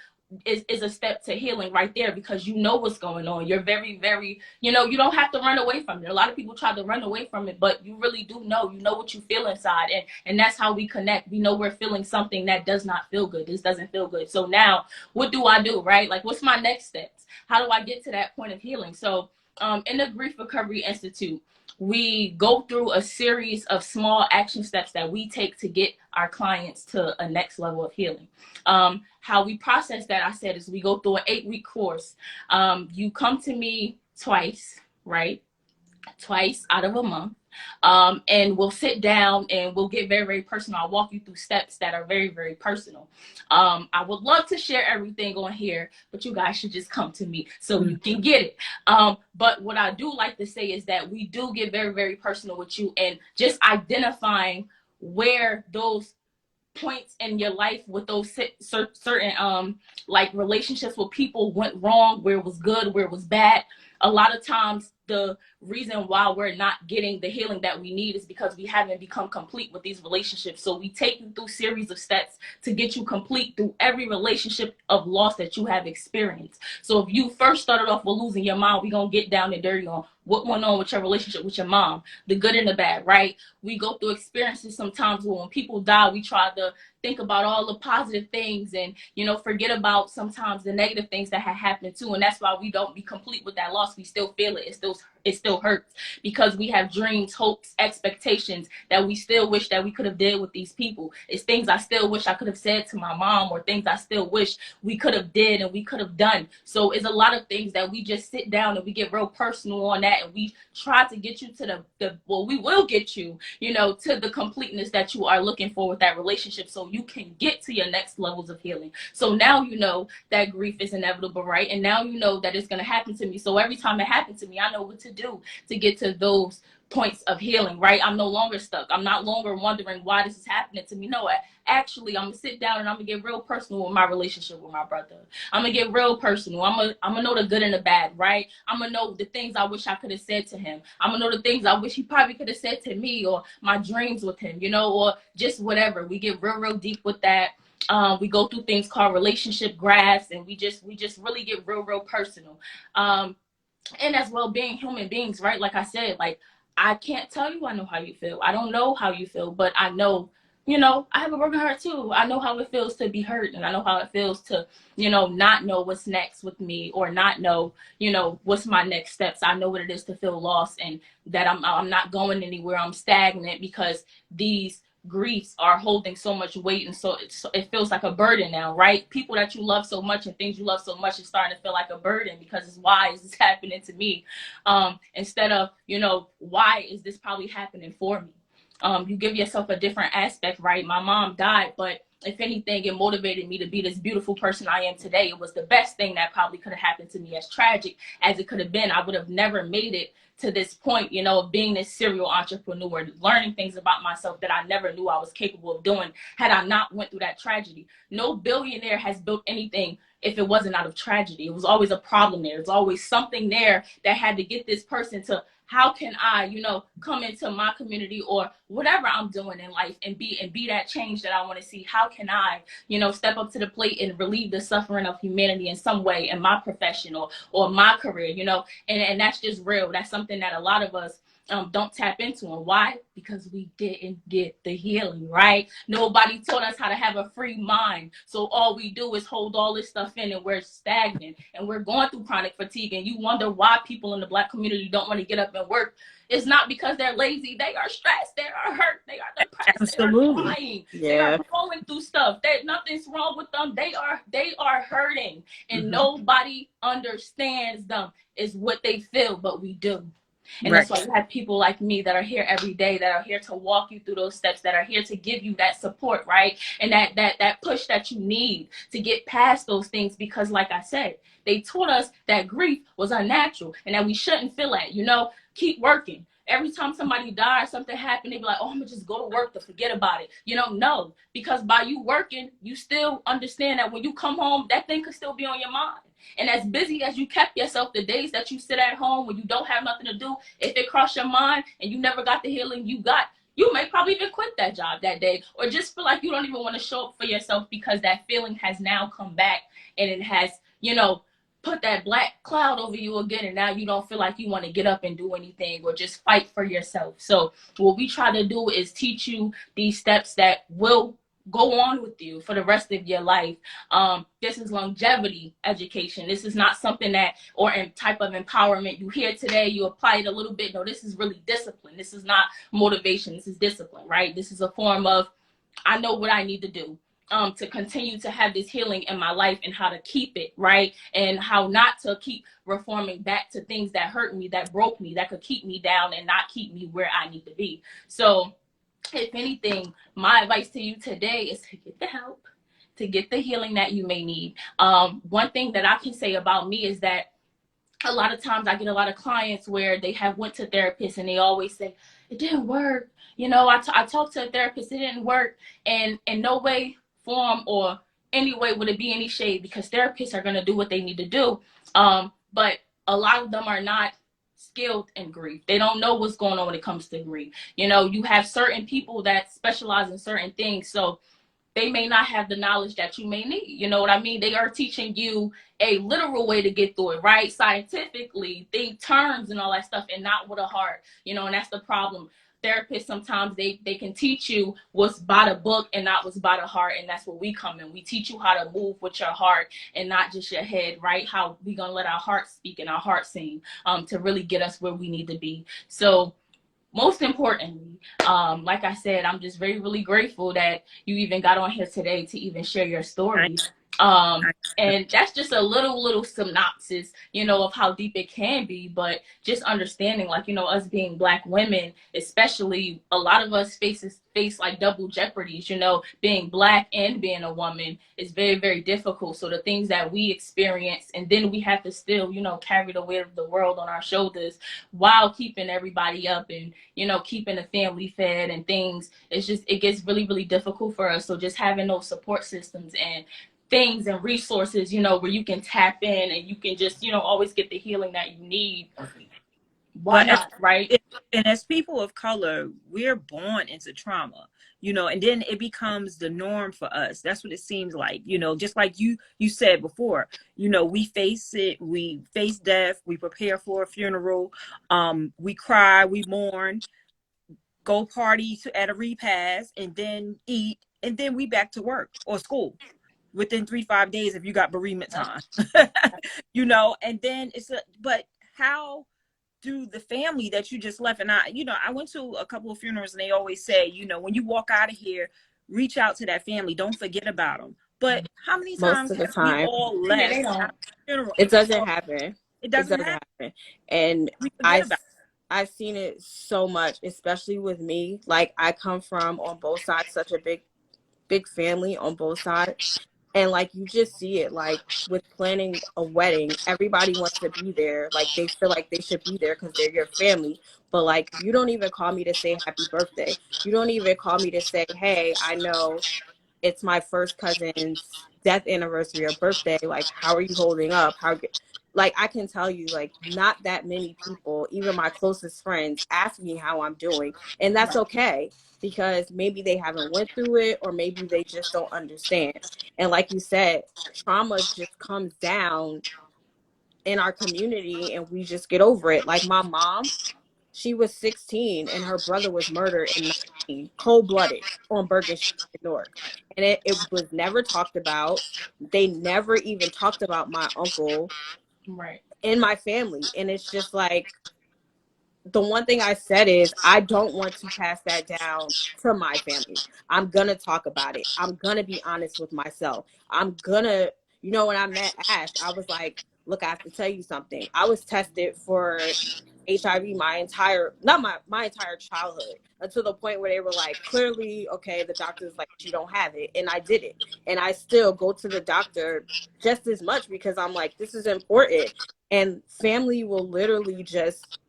is a step to healing right there, because you know what's going on. You're very, very, you know, you don't have to run away from it. A lot of people try to run away from it, but you really do know, you know what you feel inside. And that's how we connect. We know we're feeling something that does not feel good. This doesn't feel good. So now what do I do, right? Like, what's my next steps? How do I get to that point of healing? So in the Grief Recovery Institute, we go through a series of small action steps that we take to get our clients to a next level of healing. How we process that, I said, is we go through an 8-week course. You come to me twice, right? Twice out of a month. And we'll sit down and we'll get very, very personal. I'll walk you through steps that are very, very personal. I would love to share everything on here, but you guys should just come to me so you can get it. But what I do like to say is that we do get very, very personal with you, and just identifying where those points in your life with those certain like relationships with people went wrong, where it was good, where it was bad. A lot of times the reason why we're not getting the healing that we need is because we haven't become complete with these relationships. So we take you through series of steps to get you complete through every relationship of loss that you have experienced. So if you first started off with losing your mom, we're going to get down and dirty on what went on with your relationship with your mom, the good and the bad, right? We go through experiences sometimes where when people die, we try to think about all the positive things and, you know, forget about sometimes the negative things that had happened too. And that's why we don't be complete with that loss. We still feel it. It still hurts, because we have dreams, hopes, expectations that we still wish that we could have did with these people. It's things I still wish I could have said to my mom, or things I still wish we could have did and we could have done. So it's a lot of things that we just sit down and we get real personal on that, and we try to get you to we will get you, you know, to the completeness that you are looking for with that relationship, so you can get to your next levels of healing. So now you know that grief is inevitable, right? And now you know that it's going to happen to me. So every time it happens to me, I know what to do to get to those points of healing, right? I'm no longer stuck. I'm not longer wondering why this is happening to me. No, actually, I'm gonna sit down and I'm gonna get real personal with my relationship with my brother. I'm gonna get real personal. I'm gonna know the good and the bad, right? I'm gonna know the things I wish I could have said to him. I'm gonna know the things I wish he probably could have said to me, or my dreams with him, you know, or just whatever. We get real, real deep with that. We go through things called relationship graphs, and we just really get real, real personal. And as well, being human beings, right? Like I said, like, I can't tell you I know how you feel. I don't know how you feel, but I know, you know, I have a broken heart too. I know how it feels to be hurt, and I know how it feels to, you know, not know what's next with me, or not know, you know, what's my next steps. I know what it is to feel lost, and that I'm not going anywhere. I'm stagnant because these griefs are holding so much weight, and so it feels like a burden now, right? People that you love so much and things you love so much is starting to feel like a burden, because it's, why is this happening to me, instead of, you know, why is this probably happening for me? You give yourself a different aspect, right? My mom died, but if anything, it motivated me to be this beautiful person I am today. It was the best thing that probably could have happened to me. As tragic as it could have been, I would have never made it to this point, you know, of being this serial entrepreneur, learning things about myself that I never knew I was capable of doing had I not went through that tragedy. No billionaire has built anything if it wasn't out of tragedy. It was always a problem there. It's always something there that had to get this person to, how can I, you know, come into my community or whatever I'm doing in life and be that change that I want to see? How can I, you know, step up to the plate and relieve the suffering of humanity in some way in my profession or my career, you know? And that's just real. That's something that a lot of us don't tap into them. Why? Because we didn't get the healing, right? Nobody taught us how to have a free mind. So all we do is hold all this stuff in, and we're stagnant, and we're going through chronic fatigue. And you wonder why people in the Black community don't want to get up and work. It's not because they're lazy. They are stressed. They are hurt. They are depressed. Absolutely. They are crying. Yeah. They are going through stuff. Nothing's wrong with them. They are hurting, and nobody understands them. Is what they feel, but we do. And Right. that's why you have people like me that are here every day, that are here to walk you through those steps, that are here to give you that support, right? And that push that you need to get past those things. Because like I said, they taught us that grief was unnatural and that we shouldn't feel that, keep working. Every time somebody dies, something happened, they be like, oh, I'm gonna just go to work to forget about it. No, because by you working, you still understand that when you come home, that thing could still be on your mind. And as busy as you kept yourself, the days that you sit at home when you don't have nothing to do, if it crossed your mind and you never got the healing you got, you may probably even quit that job that day, or just feel like you don't even want to show up for yourself because that feeling has now come back, and it has, put that black cloud over you again, and now you don't feel like you want to get up and do anything or just fight for yourself. So what we try to do is teach you these steps that will go on with you for the rest of your life. This is longevity education. This is not something or type of empowerment you hear today, you apply it a little bit. No, this is really discipline. This is not motivation. This is discipline, right? This is a form of, I know what I need to do to continue to have this healing in my life, and how to keep it, right? And how not to keep reforming back to things that hurt me, that broke me, that could keep me down and not keep me where I need to be. So if anything, my advice to you today is to get the help, to get the healing that you may need. One thing that I can say about me is that a lot of times I get a lot of clients where they have went to therapists and they always say, it didn't work. I talked to a therapist, it didn't work. And in no way, form, or any way would it be any shade, because therapists are going to do what they need to do. But a lot of them are not skilled in grief. They don't know what's going on when it comes to grief. You have certain people that specialize in certain things, so they may not have the knowledge that you may need. You know what I mean? They are teaching you a literal way to get through it, right? Scientifically, think terms and all that stuff, and not with a heart, and that's the problem. Therapists, sometimes they can teach you what's by the book and not what's by the heart, and that's where we come in. We teach you how to move with your heart and not just your head, right? How we gonna let our heart speak and our heart sing to really get us where we need to be. So most importantly, like I said, I'm just really grateful that you even got on here today to even share your story. And that's just a little synopsis, of how deep it can be. But just understanding, like, us being Black women, especially, a lot of us face like double jeopardies, being Black and being a woman is very difficult. So the things that we experience, and then we have to still, carry the weight of the world on our shoulders while keeping everybody up and, keeping the family fed and things. It gets really difficult for us. So just having those support systems and things and resources, where you can tap in and you can just, always get the healing that you need. Why not, right? And as people of color, we're born into trauma, and then it becomes the norm for us. That's what it seems like, just like you said before, we face it, we face death, we prepare for a funeral, we cry, we mourn, go party at a repast, and then eat, and then we back to work or school within 3-5 days if you got bereavement time. And then but how do the family that you just left, and I went to a couple of funerals, and they always say, when you walk out of here, reach out to that family, don't forget about them. But how many times have we all left funeral? It doesn't happen. It doesn't happen. And I've seen it so much, especially with me. Like, I come from, on both sides, such a big family on both sides. And like, you just see it, like with planning a wedding, everybody wants to be there. Like, they feel like they should be there because they're your family. But like, you don't even call me to say happy birthday. You don't even call me to say, hey, I know it's my first cousin's death anniversary or birthday. Like, how are you holding up? Like, I can tell you, like, not that many people, even my closest friends, ask me how I'm doing. And that's okay, because maybe they haven't went through it, or maybe they just don't understand. And like you said, trauma just comes down in our community and we just get over it. Like, my mom, She was 16 and her brother was murdered in 19, cold-blooded on Bergen Street in Newark. And it was never talked about. They never even talked about my uncle Right. in my family. And it's just like, the one thing I said is I don't want to pass that down to my family. I'm going to talk about it. I'm going to be honest with myself. I'm going to, when I met Ash, I was like, look, I have to tell you something. I was tested for HIV my entire, not my entire childhood, until the point where they were like, clearly, okay, the doctor's like, you don't have it. And I did it. And I still go to the doctor just as much because I'm like, this is important. And family will literally just,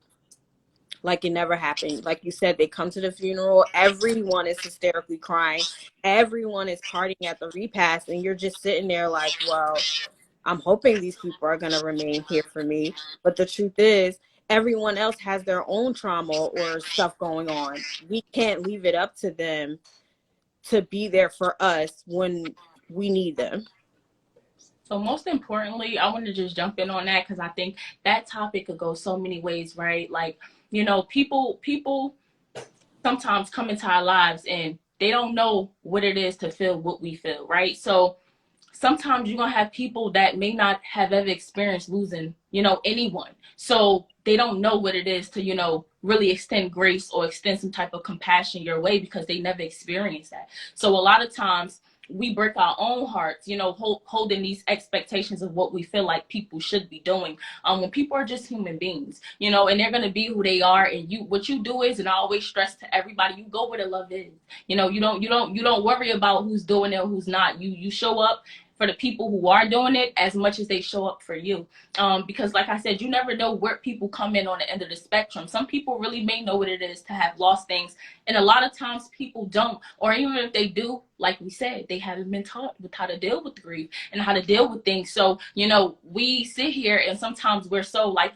like it never happened. Like you said, they come to the funeral. Everyone is hysterically crying. Everyone is partying at the repast. And you're just sitting there like, well, I'm hoping these people are going to remain here for me. But the truth is, everyone else has their own trauma or stuff going on. We can't leave it up to them to be there for us when we need them. So most importantly, I want to just jump in on that because I think that topic could go so many ways, right? Like, people sometimes come into our lives and they don't know what it is to feel what we feel, right? So sometimes you're going to have people that may not have ever experienced losing, anyone. So they don't know what it is to, really extend grace or extend some type of compassion your way because they never experienced that. So a lot of times we break our own hearts, holding these expectations of what we feel like people should be doing. When people are just human beings, and they're going to be who they are. And what you do is, and I always stress to everybody, you go where the love is. You don't worry about who's doing it or who's not. You show up for the people who are doing it as much as they show up for you. Because like I said, you never know where people come in on the end of the spectrum. Some people really may know what it is to have lost things. And a lot of times people don't, or even if they do, like we said, they haven't been taught with how to deal with grief and how to deal with things. So, we sit here and sometimes we're so like,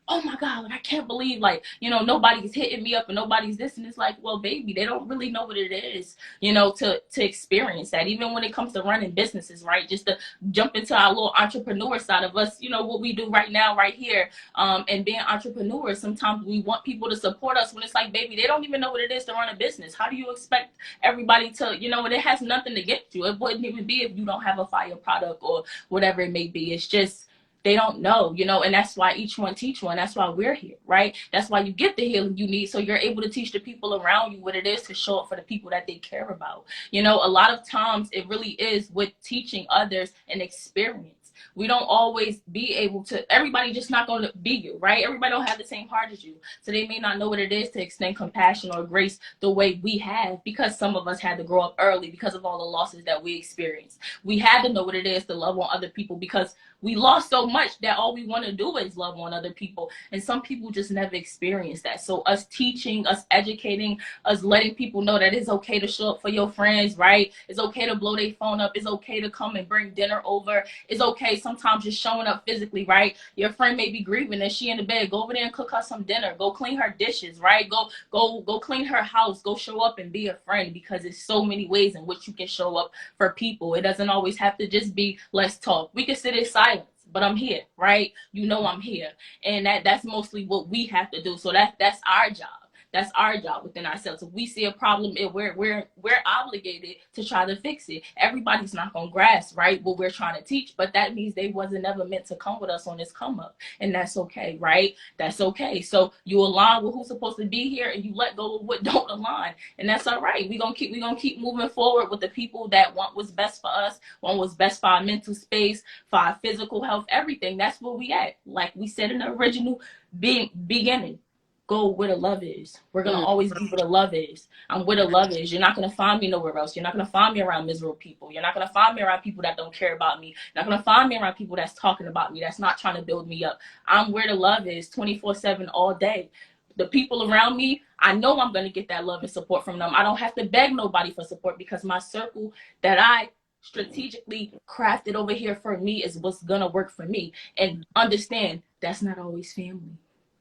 oh my God, I can't believe nobody's hitting me up and nobody's this. And it's like, well, baby, they don't really know what it is, to experience that. Even when it comes to running businesses, right? Just to jump into our little entrepreneur side of us, what we do right now, right here, and being entrepreneurs, sometimes we want people to support us when it's like, baby, they don't even know what it is to run a business. How do you expect everybody to, and it has nothing to get you. It wouldn't even be if you don't have a fire product or whatever it may be. It's just, they don't know, and that's why each one teach one. That's why we're here, right? That's why you get the healing you need, so you're able to teach the people around you what it is to show up for the people that they care about. A lot of times it really is with teaching others an experience. We don't always be able to, everybody just not going to be you, right? Everybody don't have the same heart as you. So they may not know what it is to extend compassion or grace the way we have, because some of us had to grow up early because of all the losses that we experienced. We had to know what it is to love on other people because we lost so much that all we want to do is love on other people. And some people just never experience that. So us teaching, us educating, us letting people know that it's okay to show up for your friends, right? It's okay to blow their phone up. It's okay to come and bring dinner over. It's okay sometimes just showing up physically, right? Your friend may be grieving and she in the bed. Go over there and cook her some dinner. Go clean her dishes, right? Go clean her house. Go show up and be a friend, because there's so many ways in which you can show up for people. It doesn't always have to just be let's talk. We can sit in silence, but I'm here, right? I'm here. And that's mostly what we have to do. So that's our job. That's our job within ourselves. If we see a problem, we're obligated to try to fix it. Everybody's not gonna grasp, right, what we're trying to teach, but that means they wasn't ever meant to come with us on this come up, and that's okay, right? That's okay. So you align with who's supposed to be here, and you let go of what don't align, and that's all right. We're gonna keep moving forward with the people that want what's best for us, want what's best for our mental space, for our physical health, everything. That's where we at. Like we said in the original beginning. Go where the love is. We're going to always be where the love is. I'm where the love is. You're not going to find me nowhere else. You're not going to find me around miserable people. You're not going to find me around people that don't care about me. You're not going to find me around people that's talking about me, that's not trying to build me up. I'm where the love is 24/7 all day. The people around me, I know I'm going to get that love and support from them. I don't have to beg nobody for support, because my circle that I strategically crafted over here for me is what's going to work for me. And understand, that's not always family.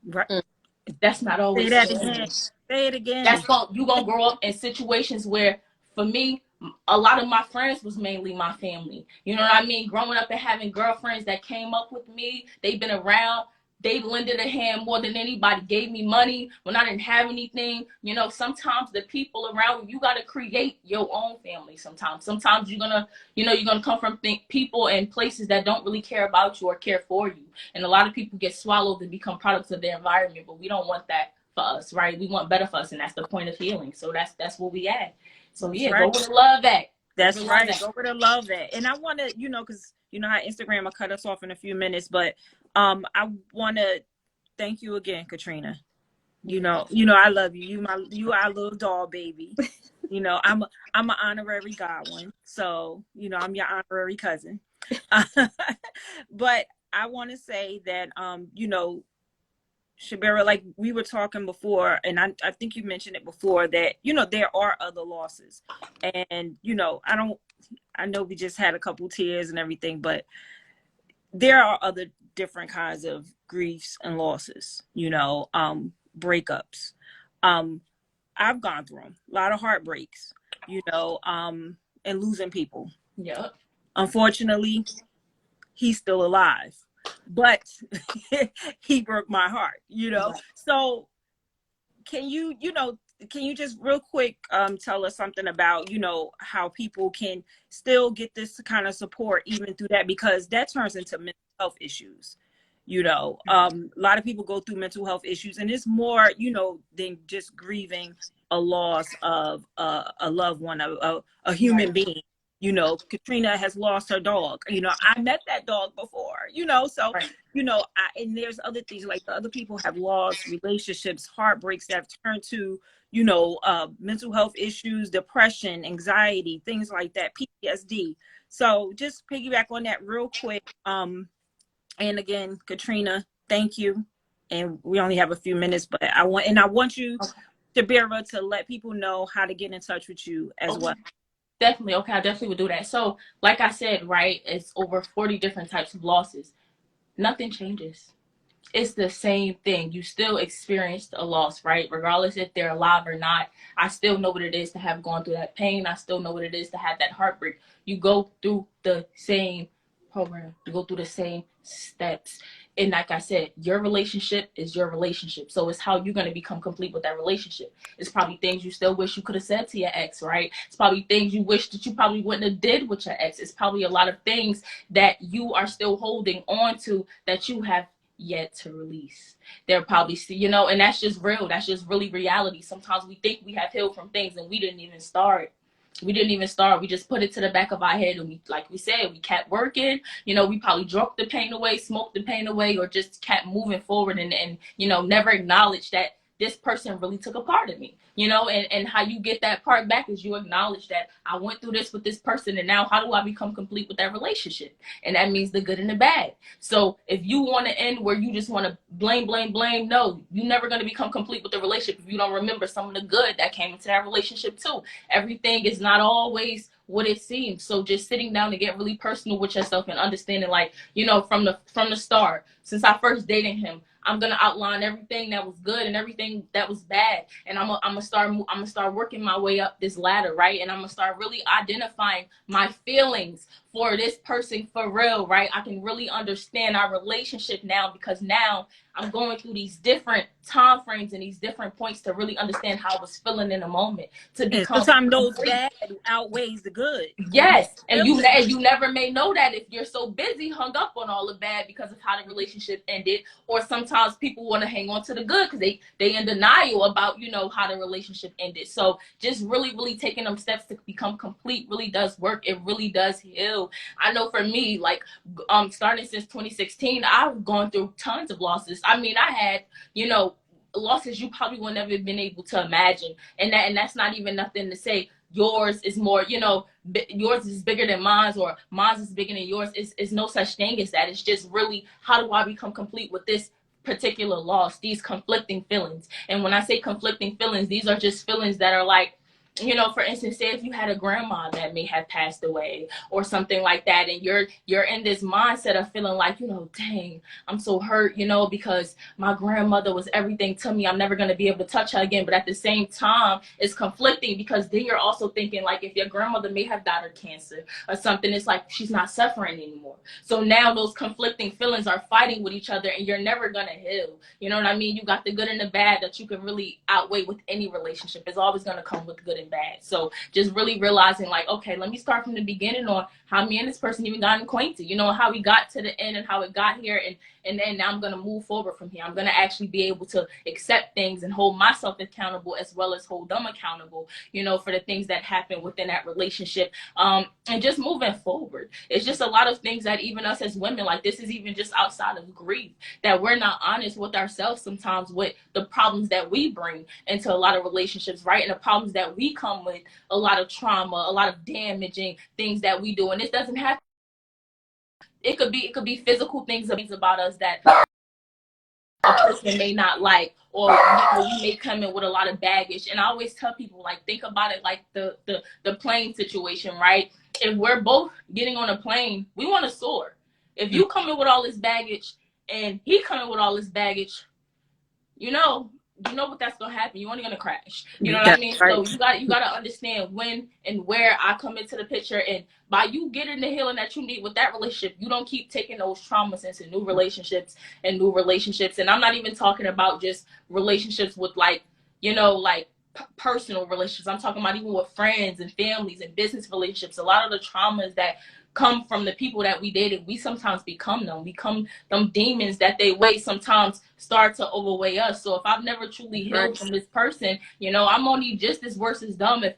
Right. That's not always Say that family. again. Say it again. You're gonna grow up in situations where, for me, a lot of my friends was mainly my family. You know what I mean? Growing up and having girlfriends that came up with me, they've been around. they lended a hand more than anybody, gave me money when I didn't have anything. You know, sometimes the people around you got to create your own family. Sometimes you're gonna, you know, you're gonna come from people and places that don't really care about you or care for you. And a lot of people get swallowed and become products of their environment, but we don't want that for us, right? We want better for us, and that's the point of healing. So that's where we at. So That's yeah, right. go with the love at. That's right. Go over to love that. And I want to, you know, because you know how Instagram will cut us off in a few minutes, but I want to thank you again, Katrina. You know, I love you. You our little doll baby. You know, I'm an honorary godwin, so you know I'm your honorary cousin. But I want to say that you know, Shabirah, like we were talking before, and I think you mentioned it before, that you know there are other losses, and you know I know we just had a couple tears and everything, but there are other different kinds of griefs and losses, you know, breakups. I've gone through them, a lot of heartbreaks, you know, and losing people. Yeah. Unfortunately, he's still alive, but he broke my heart, you know. Right. So can you, you know, can you just real quick tell us something about, you know, how people can still get this kind of support even through that, because that turns into mental health issues. You know, a lot of people go through mental health issues, and it's more, you know, than just grieving a loss of a loved one, a human being. You know, Katrina has lost her dog. You know, I met that dog before, you know, so, you know, and there's other things, like the other people have lost relationships, heartbreaks that have turned to, you know, mental health issues, depression, anxiety, things like that, PTSD. So just piggyback on that real quick. And again, Katrina, thank you. And we only have a few minutes, but I want you, Shabirah, to let people know how to get in touch with you as well. Definitely. Okay, I definitely would do that. So, like I said, right, it's over 40 different types of losses. Nothing changes. It's the same thing. You still experienced a loss, right? Regardless if they're alive or not. I still know what it is to have gone through that pain. I still know what it is to have that heartbreak. You go through the same program. You go through the same steps. And like I said, your relationship is your relationship. So it's how you're going to become complete with that relationship. It's probably things you still wish you could have said to your ex, right? It's probably things you wish that you probably wouldn't have did with your ex. It's probably a lot of things that you are still holding on to that you have yet to release. They're probably, you know, and that's just real. That's just really reality. Sometimes we think we have healed from things and we didn't even start. We just put it to the back of our head, and we, like we said, we kept working. You know, we probably drunk the pain away, smoked the pain away, or just kept moving forward, and you know, never acknowledged that this person really took a part of me, you know. And how you get that part back is you acknowledge that I went through this with this person, and now how do I become complete with that relationship? And that means the good and the bad. So if you want to end where you just want to blame, no, you're never going to become complete with the relationship if you don't remember some of the good that came into that relationship too. Everything is not always what it seems. So just sitting down to get really personal with yourself and understanding, like, you know, from the start, since I first dated him, I'm gonna outline everything that was good and everything that was bad, and I'm gonna start working my way up this ladder, right? And I'm gonna start really identifying my feelings for this person for real, right? I can really understand our relationship now, because now I'm going through these different time frames and these different points to really understand how I was feeling in a moment. To become sometimes those bad outweighs the good. Yes, and you never may know that if you're so busy hung up on all the bad because of how the relationship ended. Or sometimes people want to hang on to the good because they in denial about, you know, how the relationship ended. So just really taking them steps to become complete really does work. It really does heal. I know for me, like starting since 2016, I've gone through tons of losses. I mean, I had, you know, losses you probably would never have been able to imagine, and that's not even nothing to say yours is more, you know, yours is bigger than mine, or mine is bigger than yours. It's no such thing as that. It's just really, how do I become complete with this particular loss, these conflicting feelings? And when I say conflicting feelings, these are just feelings that are like, you know, for instance, say if you had a grandma that may have passed away or something like that, and you're in this mindset of feeling like, you know, dang, I'm so hurt, you know, because my grandmother was everything to me. I'm never going to be able to touch her again. But at the same time, it's conflicting, because then you're also thinking, like, if your grandmother may have died of cancer or something, it's like she's not suffering anymore. So now those conflicting feelings are fighting with each other, and you're never going to heal. You know what I mean? You got the good and the bad that you can really outweigh with any relationship. It's always going to come with good and bad. So just really realizing, like, okay, let me start from the beginning on how me and this person even got acquainted, you know, how we got to the end and how it got here. And then now I'm going to move forward from here. I'm going to actually be able to accept things and hold myself accountable, as well as hold them accountable, you know, for the things that happen within that relationship. And just moving forward. It's just a lot of things that even us as women, like, this is even just outside of grief, that we're not honest with ourselves sometimes with the problems that we bring into a lot of relationships, right? And the problems that we come with, a lot of trauma, a lot of damaging things that we do. And this doesn't have, it could be physical things about us that a person may not like, or, you know, we may come in with a lot of baggage. And I always tell people, like, think about it like the plane situation, right? If we're both getting on a plane, we want to soar. If you come in with all this baggage and he coming with all this baggage, you know what that's gonna happen. You're only gonna crash. You know what I mean? Right. So you gotta understand when and where I come into the picture, and by you getting the healing that you need with that relationship, you don't keep taking those traumas into new relationships. And I'm not even talking about just relationships with, like, you know, like personal relationships. I'm talking about even with friends and families and business relationships. A lot of the traumas that come from the people that we dated, we sometimes become them demons that they weigh sometimes start to overweigh us. So if I've never truly healed from this person, you know, I'm only just as worse as dumb if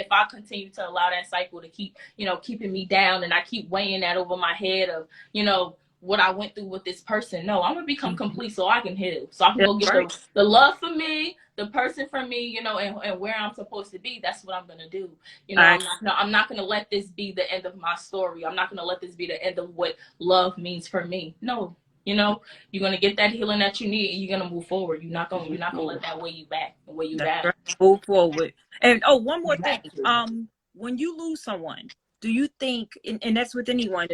I continue to allow that cycle to keep, you know, keeping me down, and I keep weighing that over my head of, you know, what I went through with this person. No, I'm gonna become complete so I can heal, so I can go get the love for me, the person for me, you know, and where I'm supposed to be. That's what I'm gonna do. You know, I'm not gonna let this be the end of my story. I'm not gonna let this be the end of what love means for me. No, you know, you're gonna get that healing that you need, and you're gonna move forward. You're not gonna let that weigh you back and weigh you down. Right. Move forward. And one more thing. When you lose someone, do you think, and that's with anyone,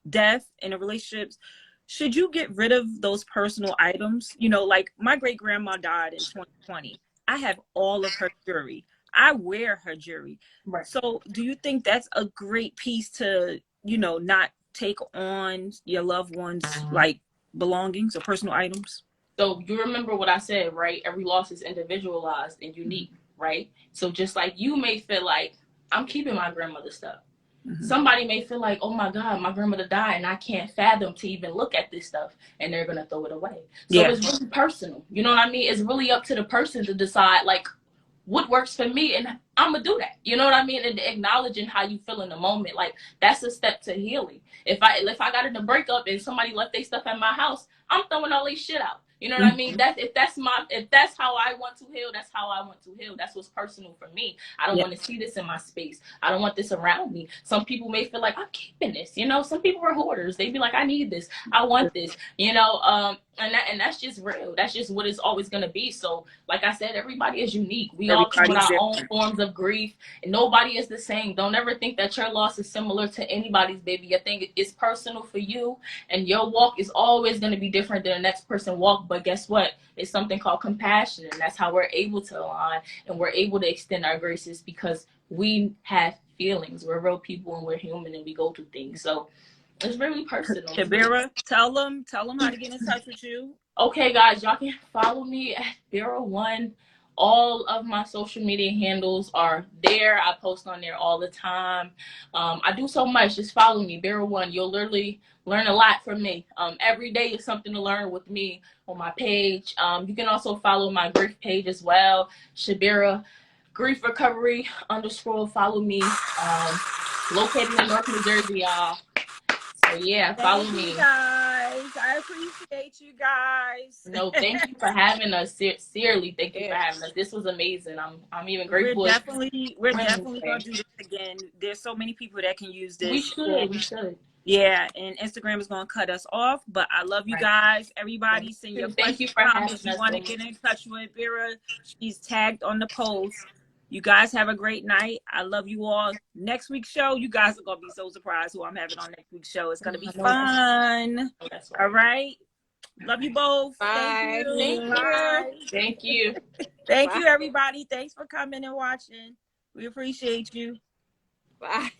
death in a relationships, should you get rid of those personal items? You know, like my great grandma died in 2020. I have all of her jewelry. I wear her jewelry. Right. So do you think that's a great piece to, you know, not take on your loved ones, like belongings or personal items? So you remember what I said, right? Every loss is individualized and unique, right? So just like you may feel like, I'm keeping my grandmother's stuff. Somebody may feel like, oh my God, my grandmother died and I can't fathom to even look at this stuff, and they're going to throw it away. So it's really personal. You know what I mean? It's really up to the person to decide, like, what works for me, and I'm gonna do that. You know what I mean? And acknowledging how you feel in the moment, like, that's a step to healing. If I got in a breakup and somebody left their stuff at my house, I'm throwing all these shit out. You know what I mean? If that's how I want to heal, that's how I want to heal. That's what's personal for me. I don't want to see this in my space. I don't want this around me. Some people may feel like, I'm keeping this. You know, some people are hoarders. They be like, I need this. I want this. You know, and that's just real. That's just what it's always gonna be. So, like I said, everybody is unique. We all come with our own forms of grief, and nobody is the same. Don't ever think that your loss is similar to anybody's, baby. I think it's personal for you, and your walk is always gonna be different than the next person walk. But guess what? It's something called compassion, and that's how we're able to align and we're able to extend our graces, because we have feelings. We're real people and we're human and we go through things. So it's really personal. Shabirah, tell them how to get in touch with you. Okay, guys, y'all can follow me at Vera1. All of my social media handles are there. I post on there all the time. I do so much. Just follow me, Vera1. You'll literally learn a lot from me. Every day is something to learn with me on my page. You can also follow my grief page as well, Shabirah Grief Recovery _ follow me. Located in North New Jersey, y'all. So yeah, follow me. Guys, I appreciate you guys. No, thank you for having us. Sincerely, thank you for having us. This was amazing. I'm even grateful. We're definitely gonna do this again. There's so many people that can use this. We should. Yeah, and Instagram is gonna cut us off. But I love you guys. Everybody, send your questions. Thank you for having us. If you want to get in touch with Vera, she's tagged on the post. You guys have a great night. I love you all. Next week's show, you guys are going to be so surprised who I'm having on next week's show. It's going to be fun. All right. Love you both. Bye. Thank you. Thank you. Bye. Thank you. Thank Bye. you, everybody. Thanks for coming and watching. We appreciate you. Bye.